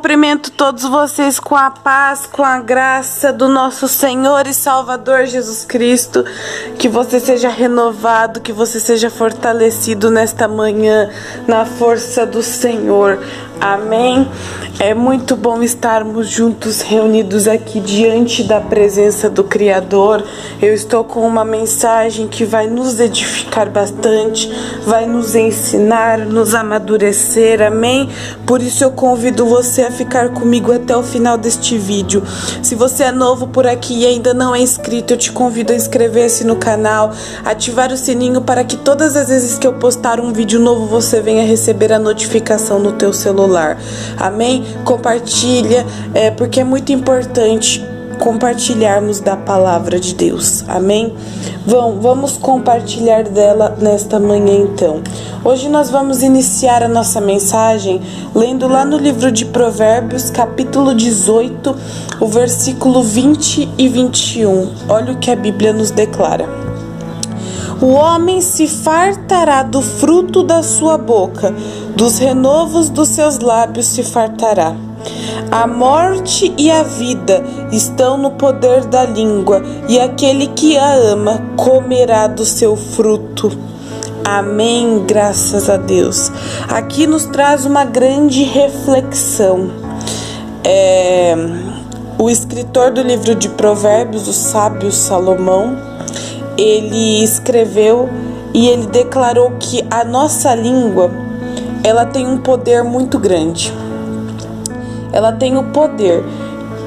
cumprimento todos vocês com a paz, com a graça do nosso Senhor e Salvador Jesus Cristo. Que você seja renovado, que você seja fortalecido nesta manhã na força do Senhor. Amém? É muito bom estarmos juntos, reunidos aqui diante da presença do Criador. Eu estou com uma mensagem que vai nos edificar bastante, vai nos ensinar, nos amadurecer, amém? Por isso eu convido você a ficar comigo até o final deste vídeo. Se você é novo por aqui e ainda não é inscrito, eu te convido a inscrever-se no canal, ativar o sininho para que todas as vezes que eu postar um vídeo novo você venha receber a notificação no teu celular, amém? Compartilha, porque é muito importante compartilharmos da palavra de Deus, amém? Vamos compartilhar dela nesta manhã então. Hoje nós vamos iniciar a nossa mensagem lendo lá no livro de Provérbios, capítulo 18, o versículo 20 e 21. Olha o que a Bíblia nos declara. O homem se fartará do fruto da sua boca, dos renovos dos seus lábios se fartará. A morte e a vida estão no poder da língua, e aquele que a ama comerá do seu fruto. Amém, graças a Deus. Aqui nos traz uma grande reflexão. O escritor do livro de Provérbios, o sábio Salomão, ele escreveu e ele declarou que a nossa língua, ela tem um poder muito grande. Ela tem o poder,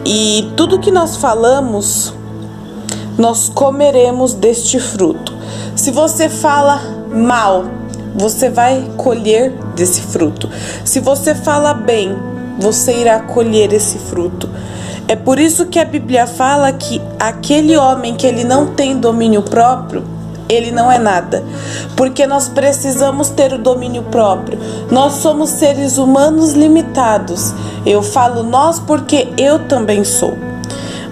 e tudo que nós falamos, nós comeremos deste fruto. Se você fala mal, você vai colher desse fruto. Se você fala bem, você irá colher esse fruto. É por isso que a Bíblia fala que aquele homem que ele não tem domínio próprio, ele não é nada, porque nós precisamos ter o domínio próprio. Nós somos seres humanos limitados. Eu falo nós porque eu também sou.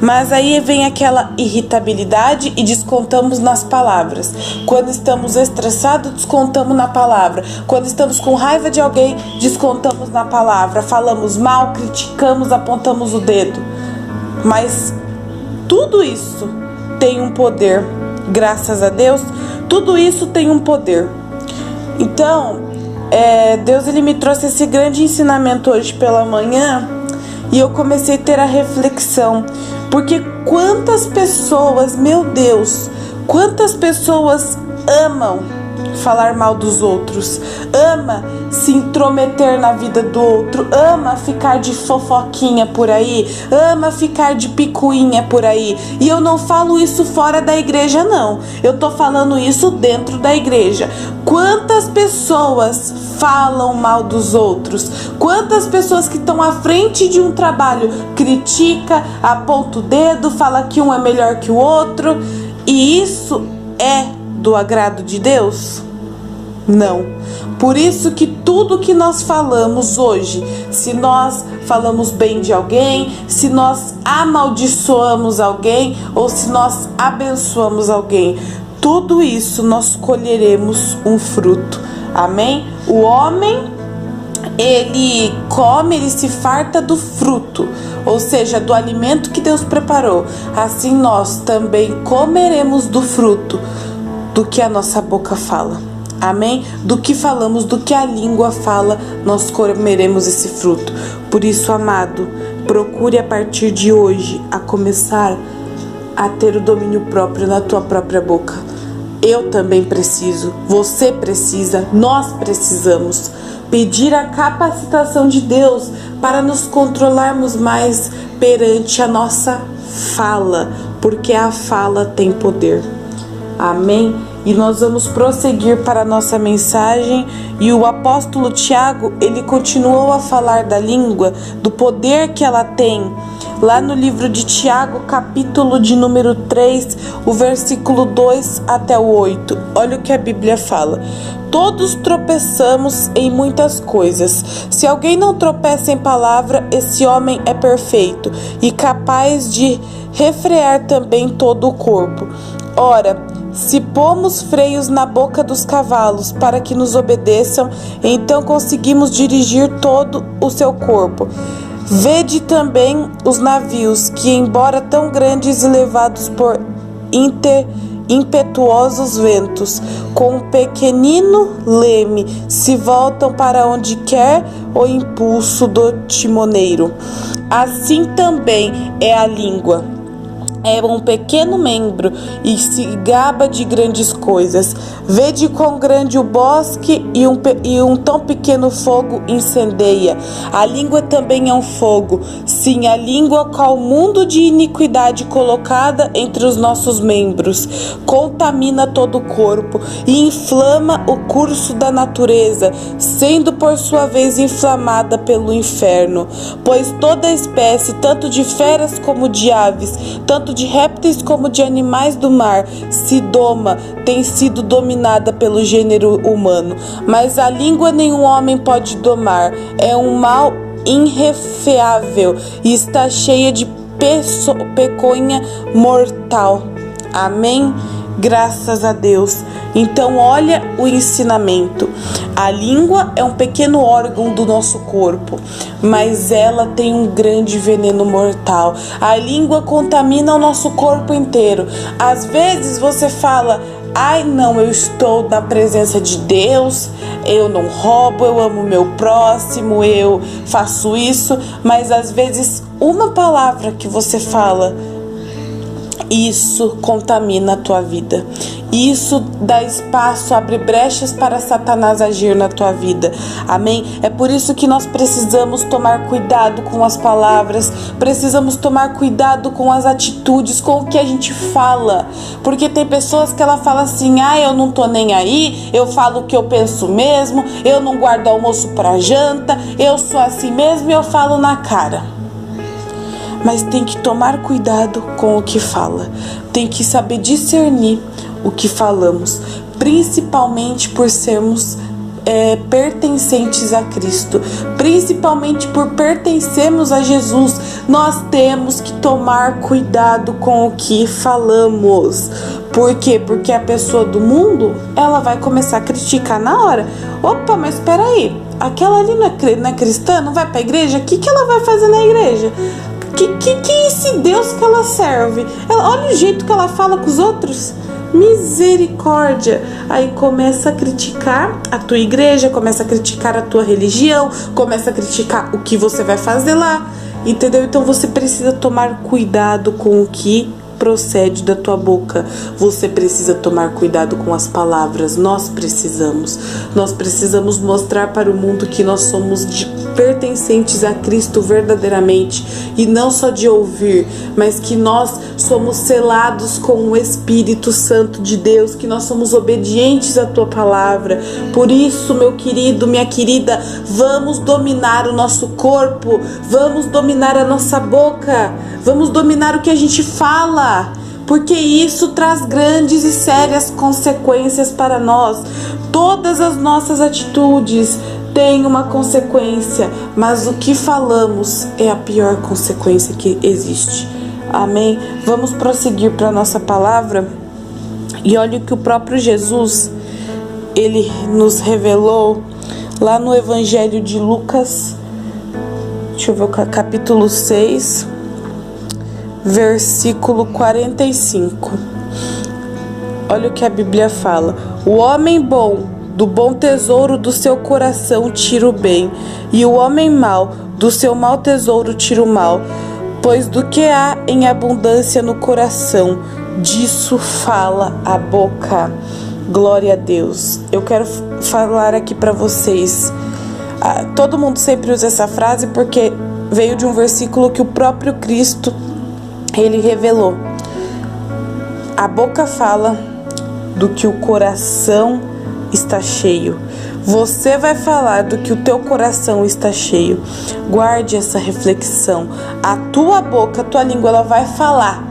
Mas aí vem aquela irritabilidade e descontamos nas palavras. Quando estamos estressados, descontamos na palavra. Quando estamos com raiva de alguém, descontamos na palavra. Falamos mal, criticamos, apontamos o dedo. Mas tudo isso tem um poder. Graças a Deus, tudo isso tem um poder. Então, Deus ele me trouxe esse grande ensinamento hoje pela manhã, e eu comecei a ter a reflexão, porque quantas pessoas, meu Deus, quantas pessoas amam falar mal dos outros, ama se intrometer na vida do outro, ama ficar de fofoquinha por aí, ama ficar de picuinha por aí. E eu não falo isso fora da igreja não, eu tô falando isso dentro da igreja. Quantas pessoas falam mal dos outros, quantas pessoas que estão à frente de um trabalho critica, aponta o dedo, fala que um é melhor que o outro, e isso é do agrado de Deus? Não. Por isso que tudo que nós falamos hoje, se nós falamos bem de alguém, se nós amaldiçoamos alguém ou se nós abençoamos alguém, tudo isso nós colheremos um fruto. Amém? O homem, ele come, ele se farta do fruto, ou seja, do alimento que Deus preparou. Assim nós também comeremos do fruto do que a nossa boca fala. Amém? Do que falamos, do que a língua fala, nós comeremos esse fruto. Por isso, amado, procure a partir de hoje a começar a ter o domínio próprio na tua própria boca. Eu também preciso, você precisa, nós precisamos pedir a capacitação de Deus para nos controlarmos mais perante a nossa fala, porque a fala tem poder. Amém? E nós vamos prosseguir para a nossa mensagem, e o apóstolo Tiago, ele continuou a falar da língua, do poder que ela tem, lá no livro de Tiago, capítulo de número 3, o versículo 2 até o 8. Olha o que a Bíblia fala. Todos tropeçamos em muitas coisas. Se alguém não tropeça em palavra, esse homem é perfeito e capaz de refrear também todo o corpo. Ora, se pomos freios na boca dos cavalos para que nos obedeçam, então conseguimos dirigir todo o seu corpo. Vede também os navios, que embora tão grandes e levados por impetuosos ventos, com um pequenino leme, se voltam para onde quer o impulso do timoneiro. Assim também é a língua. É um pequeno membro e se gaba de grandes coisas. Vede quão grande o bosque e um tão pequeno fogo incendeia. A língua também é um fogo. Sim, a língua, qual mundo de iniquidade colocada entre os nossos membros, contamina todo o corpo e inflama o curso da natureza, sendo por sua vez inflamada pelo inferno. Pois toda espécie, tanto de feras como de aves, tanto de répteis como de animais do mar, tem sido dominada pelo gênero humano. Mas a língua nenhum homem pode domar, é um mal irrefreável e está cheia de peconha mortal. Amém? Graças a Deus. Então olha o ensinamento. A língua é um pequeno órgão do nosso corpo, mas ela tem um grande veneno mortal. A língua contamina o nosso corpo inteiro. Às vezes você fala: ai não, eu estou na presença de Deus, eu não roubo, eu amo meu próximo, eu faço isso. Mas às vezes uma palavra que você fala, isso contamina a tua vida. Isso dá espaço, abre brechas para Satanás agir na tua vida. Amém? É por isso que nós precisamos tomar cuidado com as palavras, precisamos tomar cuidado com as atitudes, com o que a gente fala. Porque tem pessoas que ela fala assim: ah, eu não tô nem aí, eu falo o que eu penso mesmo, eu não guardo almoço para janta, eu sou assim mesmo e eu falo na cara. Mas tem que tomar cuidado com o que fala, tem que saber discernir o que falamos, principalmente por sermos pertencentes a Cristo, principalmente por pertencermos a Jesus. Nós temos que tomar cuidado com o que falamos. Por quê? Porque a pessoa do mundo, ela vai começar a criticar na hora. Opa, mas espera aí, aquela ali não é cristã, não vai para a igreja? O que ela vai fazer na igreja? Que é esse Deus que ela serve? Olha o jeito que ela fala com os outros. Misericórdia. Aí começa a criticar a tua igreja, começa a criticar a tua religião, começa a criticar o que você vai fazer lá, entendeu? Então você precisa tomar cuidado com o que procede da tua boca. Você precisa tomar cuidado com as palavras. Nós precisamos mostrar para o mundo que nós somos pertencentes a Cristo verdadeiramente, e não só de ouvir, mas que nós somos selados com o Espírito Santo de Deus, que nós somos obedientes à tua palavra. Por isso, meu querido, minha querida, vamos dominar o nosso corpo, vamos dominar a nossa boca, vamos dominar o que a gente fala, porque isso traz grandes e sérias consequências para nós. Todas as nossas atitudes têm uma consequência, mas o que falamos é a pior consequência que existe. Amém? Vamos prosseguir para a nossa palavra. E olha o que o próprio Jesus, ele nos revelou lá no Evangelho de Lucas, deixa eu ver, capítulo 6, versículo 45. Olha o que a Bíblia fala: o homem bom do bom tesouro do seu coração tira o bem, e o homem mau do seu mau tesouro tira o mal. Pois do que há em abundância no coração, disso fala a boca. Glória a Deus. Eu quero falar aqui para vocês. Todo mundo sempre usa essa frase porque veio de um versículo que o próprio Cristo, ele revelou. A boca fala do que o coração está cheio. Você vai falar do que o teu coração está cheio. Guarde essa reflexão. A tua boca, a tua língua, ela vai falar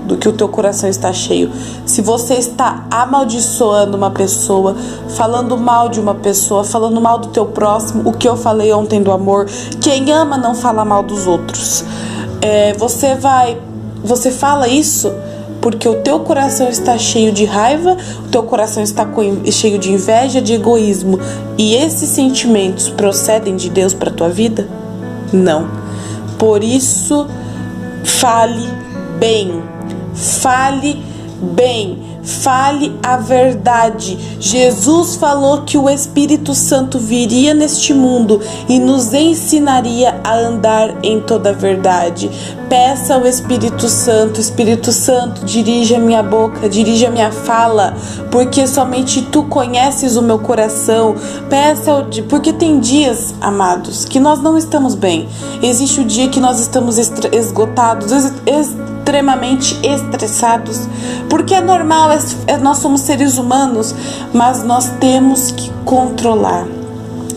do que o teu coração está cheio. Se você está amaldiçoando uma pessoa, falando mal de uma pessoa, falando mal do teu próximo, o que eu falei ontem do amor, quem ama não fala mal dos outros. Você fala isso porque o teu coração está cheio de raiva, o teu coração está cheio de inveja, de egoísmo. E esses sentimentos procedem de Deus para a tua vida? Não. Por isso, fale bem, fale bem, fale a verdade. Jesus falou que o Espírito Santo viria neste mundo e nos ensinaria a andar em toda a verdade. Peça ao Espírito Santo, dirija minha boca, dirija minha fala, porque somente tu conheces o meu coração. Peça, porque tem dias, amados, que nós não estamos bem. Existe o dia que nós estamos esgotados, extremamente estressados, porque é normal, nós somos seres humanos, mas nós temos que controlar.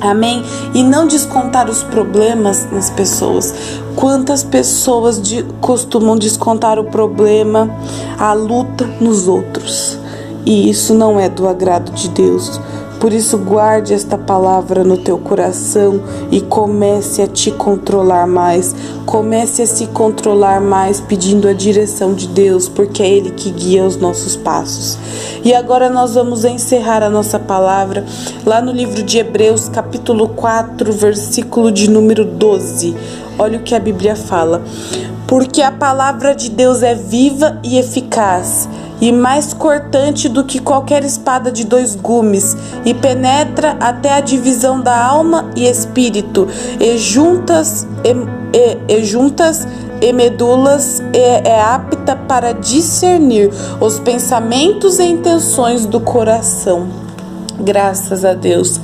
Amém? E não descontar os problemas nas pessoas. Quantas pessoas costumam descontar o problema, a luta nos outros? E isso não é do agrado de Deus. Por isso, guarde esta palavra no teu coração e comece a te controlar mais. Comece a se controlar mais, pedindo a direção de Deus, porque é Ele que guia os nossos passos. E agora nós vamos encerrar a nossa palavra lá no livro de Hebreus, capítulo 4, versículo de número 12. Olha o que a Bíblia fala. Porque a palavra de Deus é viva e eficaz, e mais cortante do que qualquer espada de 2 gumes, e penetra até a divisão da alma e espírito, e juntas e medulas, é apta para discernir os pensamentos e intenções do coração. Graças a Deus.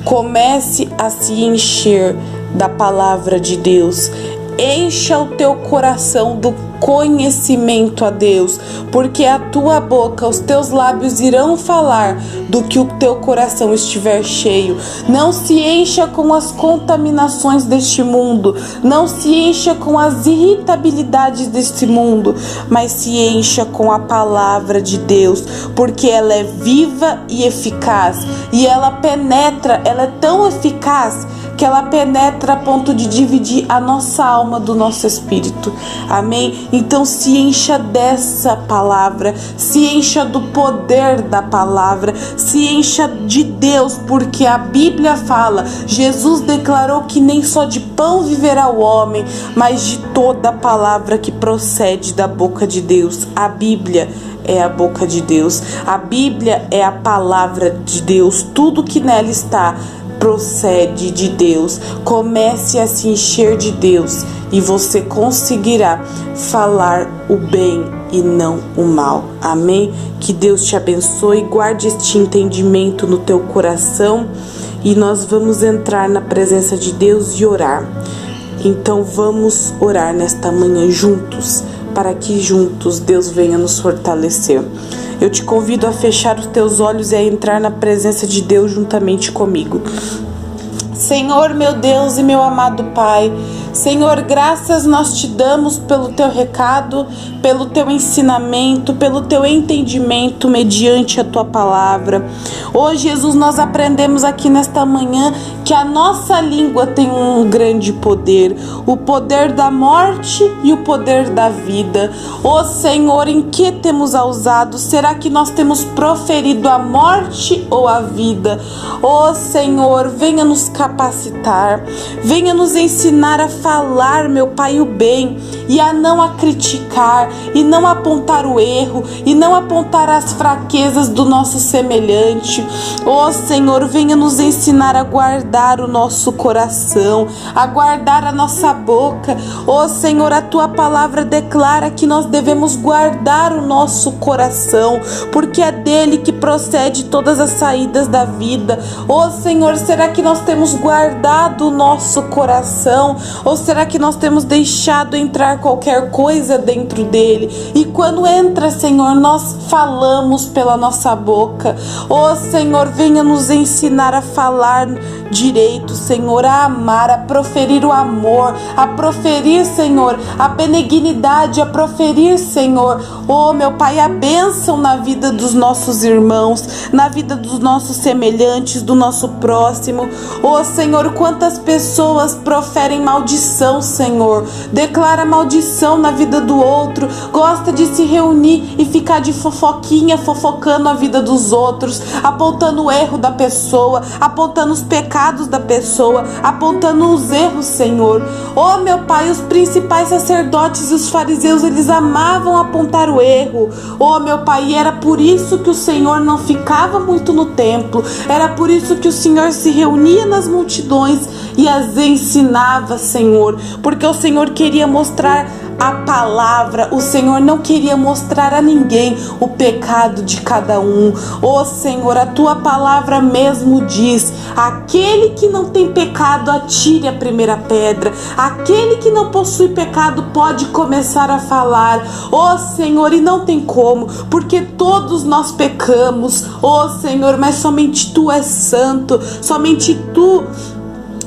Comece a se encher da palavra de Deus. Encha o teu coração do conhecimento a Deus, porque a tua boca, os teus lábios irão falar do que o teu coração estiver cheio. Não se encha com as contaminações deste mundo, não se encha com as irritabilidades deste mundo, mas se encha com a palavra de Deus, porque ela é viva e eficaz, e ela penetra, ela é tão eficaz que ela penetra a ponto de dividir a nossa alma do nosso espírito. Amém? Então se encha dessa palavra, se encha do poder da palavra, se encha de Deus, porque a Bíblia fala, Jesus declarou que nem só de pão viverá o homem, mas de toda a palavra que procede da boca de Deus. A Bíblia é a boca de Deus, a Bíblia é a palavra de Deus, tudo que nela está procede de Deus. Comece a se encher de Deus e você conseguirá falar o bem e não o mal. Amém? Que Deus te abençoe, guarde este entendimento no teu coração e nós vamos entrar na presença de Deus e orar. Então vamos orar nesta manhã juntos, para que juntos Deus venha nos fortalecer. Eu te convido a fechar os teus olhos e a entrar na presença de Deus juntamente comigo. Senhor, meu Deus e meu amado Pai, Senhor, graças nós te damos pelo teu recado, pelo teu ensinamento, pelo teu entendimento mediante a tua palavra. Hoje, Jesus, nós aprendemos aqui nesta manhã que a nossa língua tem um grande poder, o poder da morte e o poder da vida. Ó Senhor, em que temos a usado? Será que nós temos proferido a morte ou a vida? Ó Senhor, venha nos capacitar, venha nos ensinar a falar, meu Pai, o bem e a não a criticar e não apontar o erro e não apontar as fraquezas do nosso semelhante. Ó Senhor, venha nos ensinar a guardar o nosso coração, a guardar a nossa boca. Ó Senhor, a tua palavra declara que nós devemos guardar o nosso coração, porque é dele que procede todas as saídas da vida. Ó Senhor, será que nós temos guardado o nosso coração? Ou será que nós temos deixado entrar qualquer coisa dentro dele? E quando entra, Senhor, nós falamos pela nossa boca. Ó Senhor, venha nos ensinar a falar direito, Senhor, a amar, a proferir o amor, a proferir, Senhor, a benignidade, a proferir, Senhor, oh meu Pai, a bênção na vida dos nossos irmãos, na vida dos nossos semelhantes, do nosso próximo. Oh Senhor, quantas pessoas proferem maldição, Senhor, declara maldição na vida do outro, outro, gosta de se reunir e ficar de fofoquinha, fofocando a vida dos outros, apontando o erro da pessoa, apontando os pecados da pessoa, apontando os erros, Senhor. Oh, meu Pai, os principais sacerdotes e os fariseus, eles amavam apontar o erro. Oh, meu Pai, e era por isso que o Senhor não ficava muito no templo, era por isso que o Senhor se reunia nas multidões e as ensinava, Senhor, porque o Senhor queria mostrar a palavra, o Senhor não queria mostrar a ninguém o pecado de cada um. Ó Senhor, a tua palavra mesmo diz: aquele que não tem pecado, atire a primeira pedra. Aquele que não possui pecado pode começar a falar. Ó Senhor, e não tem como, porque todos nós pecamos, ó Senhor, mas somente tu és santo, somente tu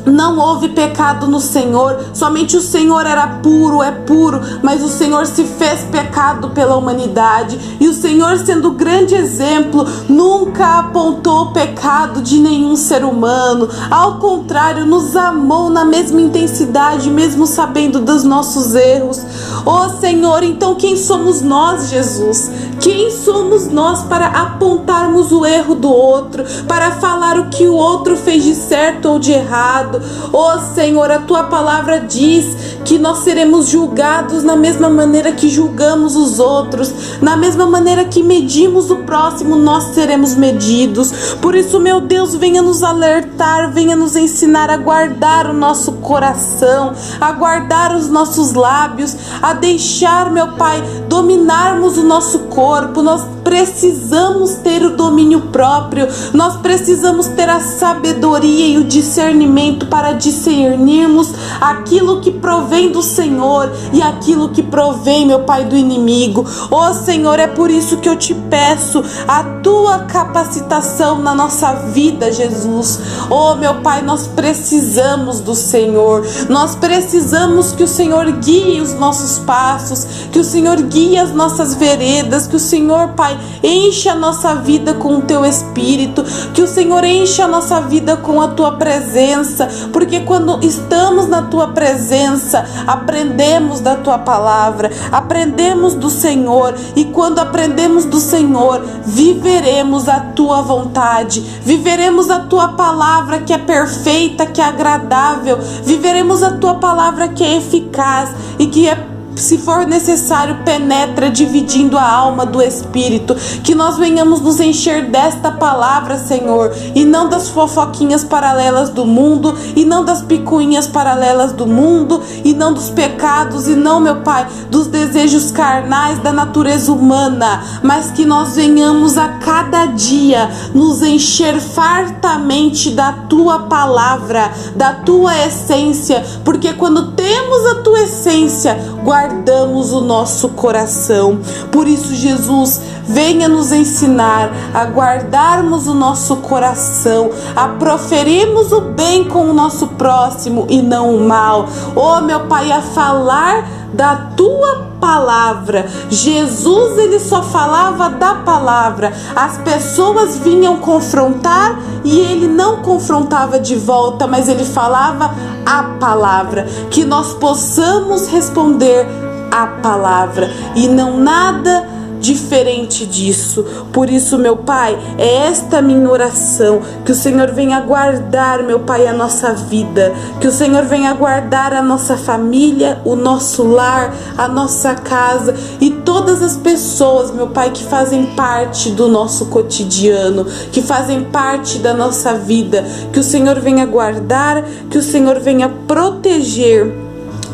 não houve pecado no Senhor, somente o Senhor era puro, é puro, mas o Senhor se fez pecado pela humanidade, e o Senhor, sendo grande exemplo, nunca apontou o pecado de nenhum ser humano, ao contrário, nos amou na mesma intensidade, mesmo sabendo dos nossos erros. Ó Senhor, então quem somos nós, Jesus? Quem somos nós para apontarmos o erro do outro, para falar o que o outro fez de certo ou de errado? Ó Senhor, a tua palavra diz que nós seremos julgados na mesma maneira que julgamos os outros, na mesma maneira que medimos o próximo, nós seremos medidos. Por isso, meu Deus, venha nos alertar, venha nos ensinar a guardar o nosso coração, a guardar os nossos lábios, a deixar, meu Pai, dominarmos o nosso corpo. Nós precisamos ter o domínio próprio, nós precisamos ter a sabedoria e o discernimento para discernirmos aquilo que provém do Senhor e aquilo que provém, meu Pai, do inimigo. Ó Senhor, é por isso que eu te peço a tua capacitação na nossa vida, Jesus. Ó meu Pai, nós precisamos do Senhor, nós precisamos que o Senhor guie os nossos passos, que o Senhor guie as nossas veredas, que o Senhor, Pai, enche a nossa vida com o teu Espírito, que o Senhor enche a nossa vida com a tua presença, porque quando estamos na tua presença, aprendemos da tua palavra, aprendemos do Senhor, e quando aprendemos do Senhor, viveremos a tua vontade, viveremos a tua palavra que é perfeita, que é agradável, viveremos a tua palavra que é eficaz e que é, se for necessário, penetra dividindo a alma do Espírito. Que nós venhamos nos encher desta palavra, Senhor, e não das fofoquinhas paralelas do mundo, e não das picuinhas paralelas do mundo, e não dos pecados, e não, meu Pai, dos desejos carnais da natureza humana, mas que nós venhamos a cada dia nos encher fartamente da tua palavra, da tua essência, porque quando temos a tua essência, guardamos o nosso coração. Por isso, Jesus, venha nos ensinar a guardarmos o nosso coração, a proferirmos o bem com o nosso próximo e não o mal. Oh, meu Pai, a falar da tua palavra. Jesus, ele só falava da palavra. As pessoas vinham confrontar e ele não confrontava de volta, mas ele falava a palavra. Que nós possamos responder a palavra e não nada diferente disso. Por isso, meu Pai, é esta minha oração, que o Senhor venha guardar, meu Pai, a nossa vida, que o Senhor venha guardar a nossa família, o nosso lar, a nossa casa e todas as pessoas, meu Pai, que fazem parte do nosso cotidiano, que fazem parte da nossa vida. Que o Senhor venha guardar, que o Senhor venha proteger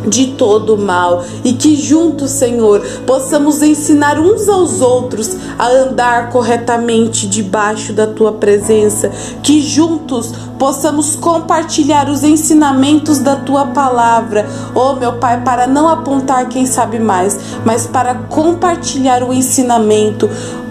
de todo o mal, e que juntos, Senhor, possamos ensinar uns aos outros a andar corretamente debaixo da tua presença, que juntos possamos compartilhar os ensinamentos da tua palavra, oh meu Pai, para não apontar quem sabe mais, mas para compartilhar o ensinamento.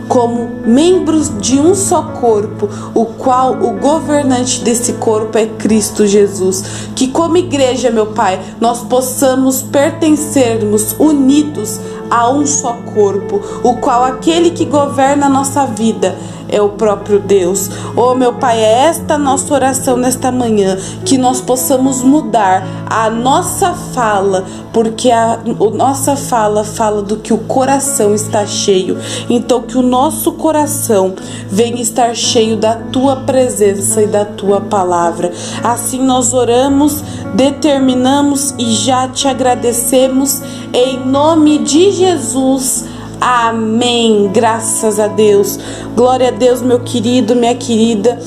como membros de um só corpo, o qual o governante desse corpo é Cristo Jesus. Que como igreja, meu Pai, nós possamos pertencermos unidos a um só corpo, o qual aquele que governa a nossa vida é o próprio Deus. Oh, meu Pai, é esta nossa oração nesta manhã, que nós possamos mudar a nossa fala, porque a nossa fala fala do que o coração está cheio. Então que o nosso coração venha estar cheio da Tua presença e da Tua palavra. Assim nós oramos, determinamos e já Te agradecemos em nome de Jesus. Amém, graças a Deus. Glória a Deus, meu querido, minha querida.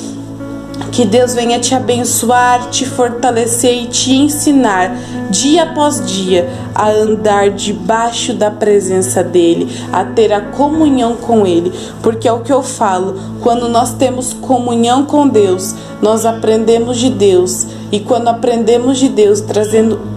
Que Deus venha te abençoar, te fortalecer e te ensinar dia após dia a andar debaixo da presença dEle, a ter a comunhão com Ele, porque é o que eu falo, quando nós temos comunhão com Deus, nós aprendemos de Deus, e quando aprendemos de Deus,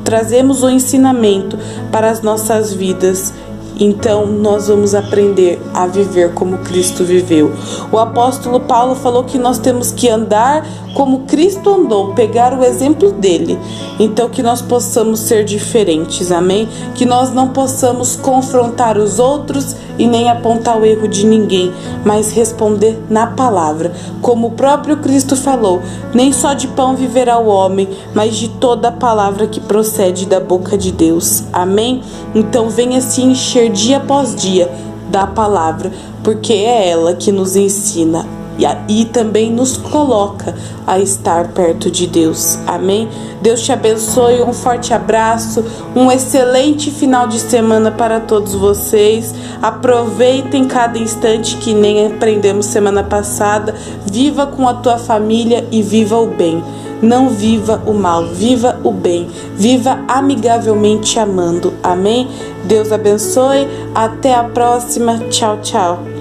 trazemos o ensinamento para as nossas vidas. Então nós vamos aprender a viver como Cristo viveu. O apóstolo Paulo falou que nós temos que andar como Cristo andou, pegar o exemplo dele. Então que nós possamos ser diferentes, amém? Que nós não possamos confrontar os outros e nem apontar o erro de ninguém, mas responder na palavra. Como o próprio Cristo falou, nem só de pão viverá o homem, mas de toda a palavra que procede da boca de Deus, amém? Então venha se encher dia após dia da palavra, porque é ela que nos ensina e também nos coloca a estar perto de Deus, amém? Deus te abençoe, um forte abraço, um excelente final de semana para todos vocês. Aproveitem cada instante que nem aprendemos semana passada. Viva com a tua família e viva o bem. Não viva o mal, viva o bem, viva amigavelmente amando, amém? Deus abençoe, até a próxima, tchau, tchau.